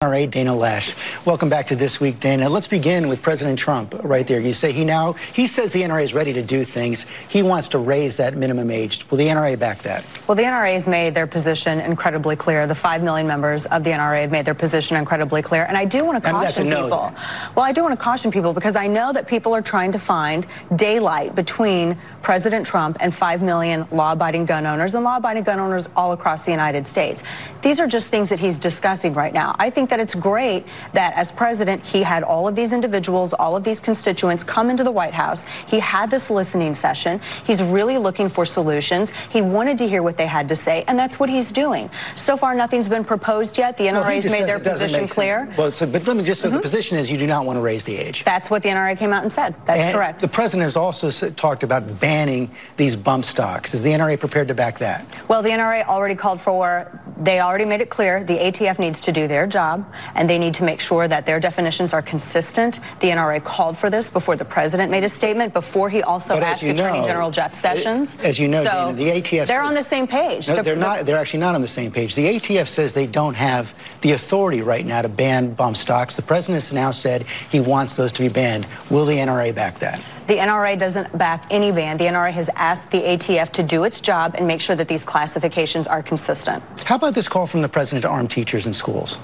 NRA, Dana Loesch. Welcome back to This Week, Dana. Let's begin with President Trump right there. You say he says the NRA is ready to do things. He wants to raise that minimum age. Will the NRA back that? Well, the NRA has made their position incredibly clear. The 5 million members of the NRA have made their position incredibly clear. And I do want to caution people. Well, I do want to caution people because I know that people are trying to find daylight between President Trump and 5 million law-abiding gun owners and law-abiding gun owners all across the United States. These are just things that he's discussing right now. I think that it's great that as president, he had all of these individuals, all of these constituents come into the White House. He had this listening session. He's really looking for solutions. He wanted to hear what they had to say, and that's what he's doing. So far, nothing's been proposed yet. The NRA's made their position clear. Well, but let me just say the position is you do not want to raise the age. That's what the NRA came out and said. That's correct. The president has also talked about banning these bump stocks. Is the NRA prepared to back that? Well, the NRA already called for, they already made it clear the ATF needs to do their job, and they need to make sure that their definitions are consistent. The NRA called for this before the president made a statement, before he also asked Attorney General Jeff Sessions. As you know, so Dana, the ATF they're on the same page. No, they're not. They're actually not on the same page. The ATF says they don't have the authority right now to ban bump stocks. The president has now said he wants those to be banned. Will the NRA back that? The NRA doesn't back any ban. The NRA has asked the ATF to do its job and make sure that these classifications are consistent. How about this call from the president to arm teachers in schools?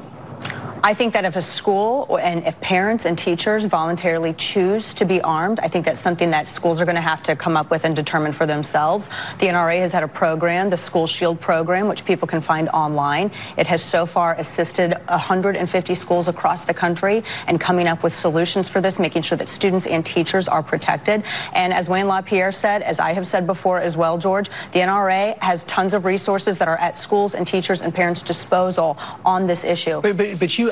I think that if a school and if parents and teachers voluntarily choose to be armed, I think that's something that schools are going to have to come up with and determine for themselves. The NRA has had a program, the School Shield program, which people can find online. It has so far assisted 150 schools across the country and coming up with solutions for this, making sure that students and teachers are protected. And as Wayne LaPierre said, as I have said before as well, George, the NRA has tons of resources that are at schools and teachers and parents' disposal on this issue. But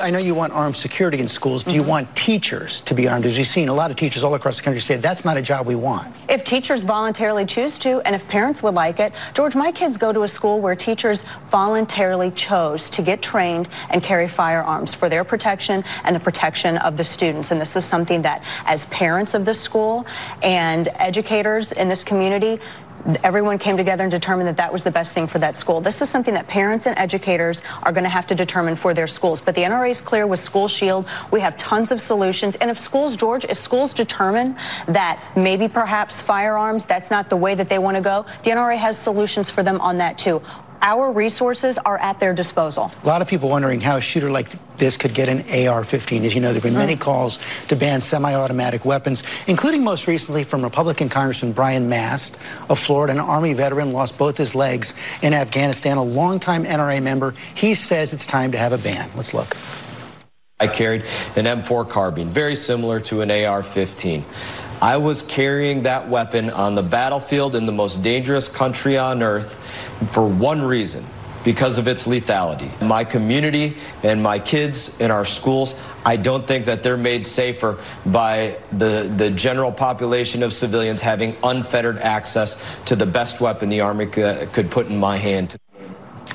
I know you want armed security in schools. Do you want teachers to be armed? As you've seen, a lot of teachers all across the country say that's not a job we want. If teachers voluntarily choose to, and if parents would like it, George, my kids go to a school where teachers voluntarily chose to get trained and carry firearms for their protection and the protection of the students. And this is something that, as parents of this school and educators in this community, everyone came together and determined that that was the best thing for that school. This is something that parents and educators are going to have to determine for their schools. But the NRA is clear with School Shield. We have tons of solutions. And if schools, George, if schools determine that maybe perhaps firearms, that's not the way that they want to go, the NRA has solutions for them on that too. Our resources are at their disposal. A lot of people wondering how a shooter like this could get an AR-15. As you know, there have been many calls to ban semi-automatic weapons, including most recently from Republican Congressman Brian Mast of Florida, an Army veteran, lost both his legs in Afghanistan, a longtime NRA member. He says it's time to have a ban. Let's look. I carried an M4 carbine, very similar to an AR-15. I was carrying that weapon on the battlefield in the most dangerous country on earth for one reason, because of its lethality. My community and my kids in our schools, I don't think that they're made safer by the general population of civilians having unfettered access to the best weapon the Army could put in my hand.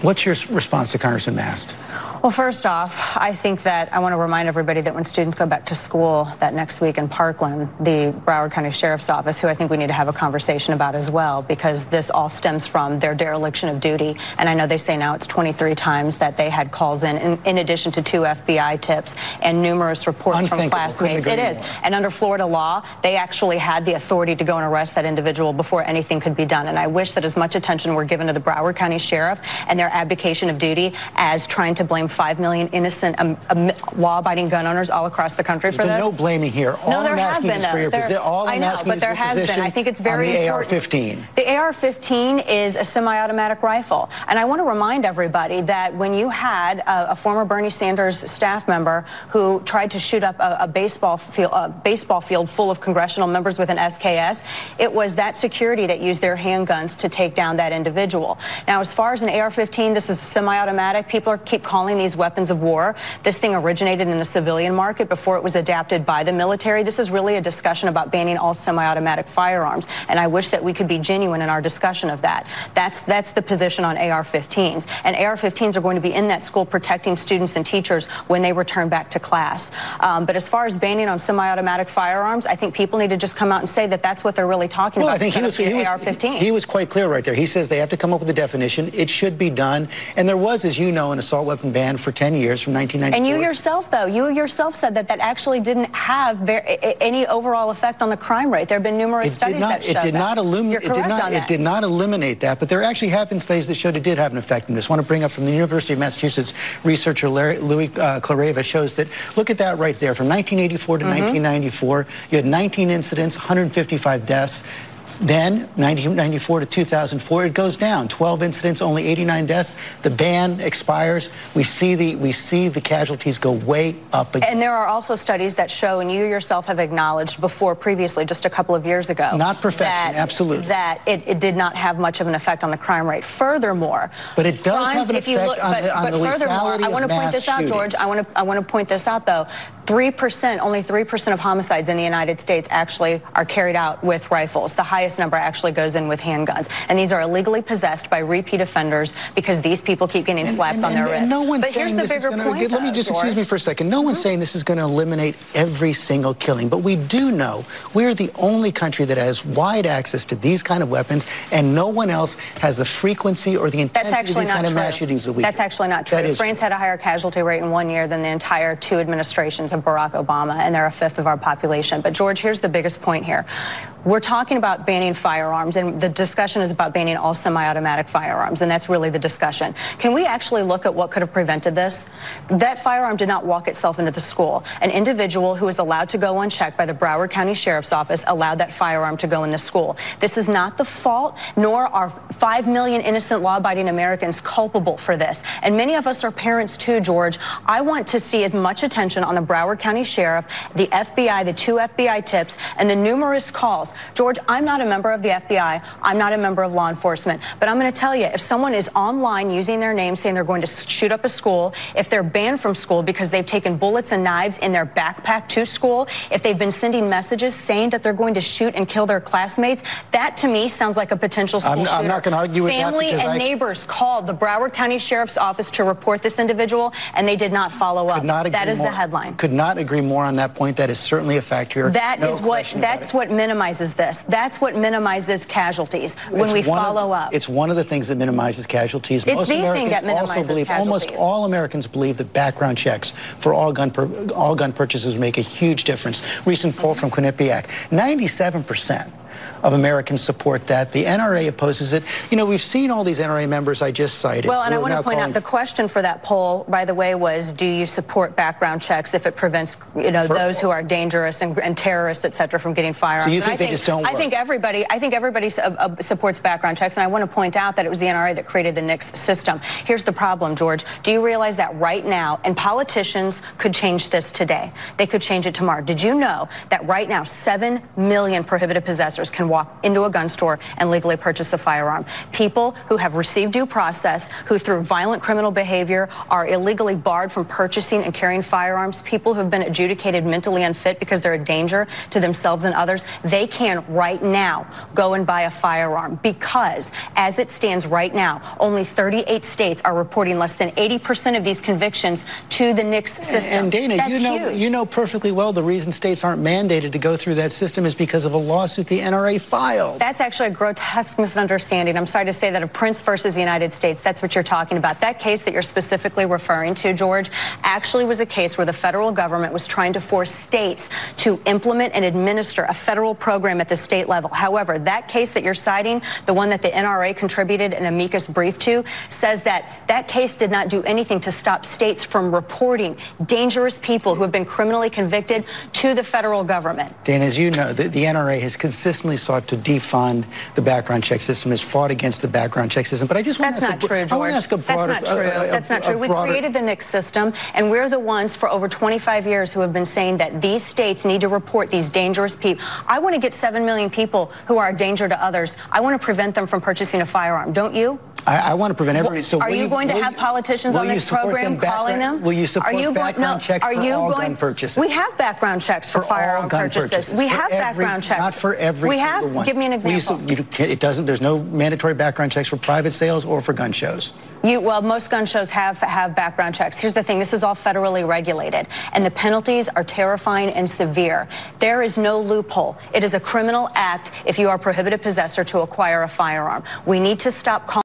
What's your response to Congressman Mast? Well, first off, I think that I want to remind everybody that when students go back to school that next week in Parkland, the Broward County Sheriff's Office, who I think we need to have a conversation about as well, because this all stems from their dereliction of duty. And I know they say now it's 23 times that they had calls in addition to 2 FBI tips and numerous reports from classmates. It is. And under Florida law, they actually had the authority to go and arrest that individual before anything could be done. And I wish that as much attention were given to the Broward County Sheriff and their abdication of duty as trying to blame 5 million innocent law-abiding gun owners all across the country for this. No blaming here. No, there has been. I know, but there has been. I think it's very important. The AR-15. The AR-15 is a semi-automatic rifle. And I want to remind everybody that when you had a former Bernie Sanders staff member who tried to shoot up a baseball field full of congressional members with an SKS, it was that security that used their handguns to take down that individual. Now, as far as an AR-15, this is semi-automatic. People keep calling these weapons of war. This thing originated in the civilian market before it was adapted by the military. This is really a discussion about banning all semi-automatic firearms, and I wish that we could be genuine in our discussion of that. That's the position on AR-15s, and AR-15s are going to be in that school protecting students and teachers when they return back to class. But as far as banning on semi-automatic firearms, I think people need to just come out and say that that's what they're really talking about. I think he was quite clear right there. He says they have to come up with a definition. It should be done, and there was, as you know, an assault weapon ban banned for 10 years from 1994. And you yourself said that actually didn't have any overall effect on the crime rate. There have been numerous studies that show that. It did not eliminate that, but there actually have been studies that showed it did have an effect in this. I want to bring up from the University of Massachusetts researcher Louis Clareva shows that, look at that right there, from 1984 to 1994, you had 19 incidents, 155 deaths. Then, 1994 to 2004, it goes down. 12 incidents, only 89 deaths. The ban expires. We see the casualties go way up again. And there are also studies that show, and you yourself have acknowledged previously, just a couple of years ago. Not perfection, absolutely. That it did not have much of an effect on the crime rate. Furthermore, but it does have an effect on the lethality I want to point this out, George. I want to point this out, though. Only 3% of homicides in the United States actually are carried out with rifles. The highest number actually goes in with handguns. And these are illegally possessed by repeat offenders because these people keep getting slaps on their wrists. No one's but here's saying the bigger point. Let me just, excuse me for a second. No one's saying this is going to eliminate every single killing. But we do know we're the only country that has wide access to these kind of weapons, and no one else has the frequency or the intensity of these kind of mass shootings that we do. That's actually not true. France had a higher casualty rate in 1 year than the entire 2 administrations of Barack Obama, and they're a fifth of our population. But, George, here's the biggest point here. We're talking about banning firearms, and the discussion is about banning all semi-automatic firearms, and that's really the discussion. Can we actually look at what could have prevented this? That firearm did not walk itself into the school. An individual who was allowed to go unchecked by the Broward County Sheriff's Office allowed that firearm to go in the school. This is not the fault, nor are 5 million innocent law-abiding Americans culpable for this. And many of us are parents too, George. I want to see as much attention on the Broward County Sheriff, the FBI, the 2 FBI tips, and the numerous calls. George, I'm not a member of the FBI. I'm not a member of law enforcement. But I'm going to tell you, if someone is online using their name saying they're going to shoot up a school, if they're banned from school because they've taken bullets and knives in their backpack to school, if they've been sending messages saying that they're going to shoot and kill their classmates, that to me sounds like a potential school shooter. I'm not going to argue with that. Family and neighbors called the Broward County Sheriff's Office to report this individual, and they did not follow up. That is the headline. Could not agree more on that point. That is certainly a factor. That's what minimizes this. That's what minimizes casualties when we follow up. It's one of the things that minimizes casualties. It's the thing that minimizes casualties. Almost all Americans believe that background checks for all gun purchases make a huge difference. Recent poll from Quinnipiac, 97% of Americans support that. The NRA opposes it. You know, we've seen all these NRA members I just cited. Well, and I want to point out the question for that poll, by the way, was, do you support background checks if it prevents, those who are dangerous and terrorists, et cetera, from getting firearms? So you think they just don't work? I think everybody supports background checks, and I want to point out that it was the NRA that created the NICS system. Here's the problem, George. Do you realize that right now, and politicians could change this today, they could change it tomorrow. Did you know that right now 7 million prohibited possessors can walk into a gun store and legally purchase a firearm? People who have received due process, who through violent criminal behavior are illegally barred from purchasing and carrying firearms, people who have been adjudicated mentally unfit because they're a danger to themselves and others, they can right now go and buy a firearm, because as it stands right now, only 38 states are reporting less than 80% of these convictions to the NICS system. And Dana, That's you know perfectly well the reason states aren't mandated to go through that system is because of a lawsuit the NRA filed. That's actually a grotesque misunderstanding. I'm sorry to say that of Prince versus the United States, that's what you're talking about. That case that you're specifically referring to, George, actually was a case where the federal government was trying to force states to implement and administer a federal program at the state level. However, that case that you're citing, the one that the NRA contributed an amicus brief to, says that that case did not do anything to stop states from reporting dangerous people who have been criminally convicted to the federal government. Dan, as you know, the NRA has consistently sought to defund the background check system, has fought against the background check system. But I just want to ask George. That's not true. That's not true. We created the NICS system, and we're the ones for over 25 years who have been saying that these states need to report these dangerous people. I want to get 7 million people who are a danger to others. I want to prevent them from purchasing a firearm. Don't you? I want to prevent everybody. So are you going to have politicians on this program calling them? Will you support background checks for all gun purchases? We have background checks for firearm purchases. We have background checks. Not for every single one. Give me an example. There's no mandatory background checks for private sales or for gun shows. Well, most gun shows have background checks. Here's the thing. This is all federally regulated, and the penalties are terrifying and severe. There is no loophole. It is a criminal act if you are a prohibited possessor to acquire a firearm. We need to stop calling